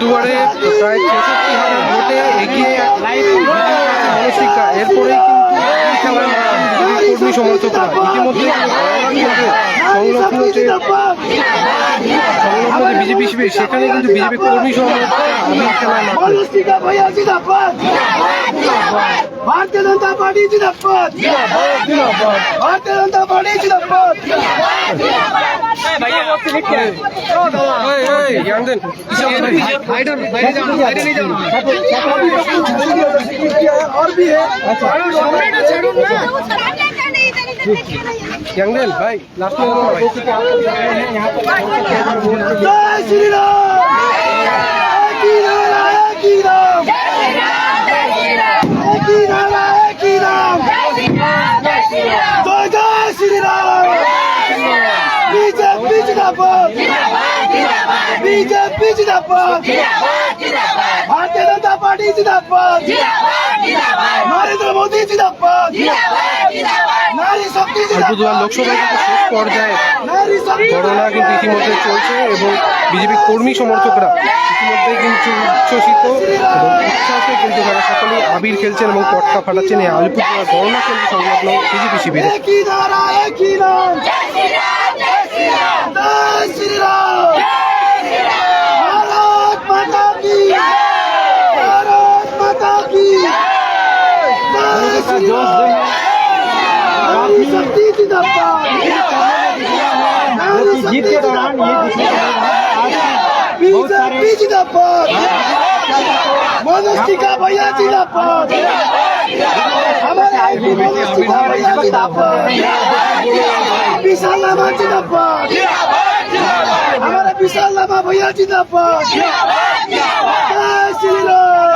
দুয়ারে প্রায় ৬৬,০০০ ভোটে এগিয়ে মানসিকা। এরপরেই কিন্তু খেলার কর্মী সমর্থকরা ইতিমধ্যে সংলগ্ন যে বিজেপি শিবির সেখানে কিন্তু বিজেপি কর্মী সমর্থকরা আবির খেলায় भारतीय जनता पार्टी जिंदाबाद भारतीय जनता पार्टी जिंदाबाद और भी है यंगदेन भाई लास्ट में जय श्री राम की नारा की राम की नारा की राम जय श्री राम बीजेपी जिंदाबाद बीजेपी जिंदाबाद भारतीय जनता पार्टी जिंदाबाद नरेंद्र मोदी जिंदाबाद नारी शक्ति আলিপুরদুয়ার লোকসভায় কিন্তু শেষ পর্যায়ে नारी शक्ति গণনা কিন্তু ইতিমধ্যে চলছে এবং বিজেপি কর্মী সমর্থকরা ইতিমধ্যে কিন্তু উচ্ছ্বসিত এবং উচ্ছ্বাসে কিন্তু তারা সকলেই আবির খেলছেন এবং পটকা ফাটাচ্ছেন এই আলিপুরদুয়ার গণনা কেন্দ্র সংলগ্ন বিজেপি শিবিরে। एक ही नारा एक ही नाम जय श्री राम जय श्री राम भारत माता की भारत माता की जय श्री राम नारी शक्ति जिंदाबाद नारी शक्ति जिंदाबाद बीजेपी जिंदाबाद मनोस्टिका भैया जिंदाबाद हमारे आईपी मनोस्टिका भैया जिंदाबाद विशाल लामा जिंदाबाद हमारे विशाल लामा भैया जिंदाबाद जय श्री राम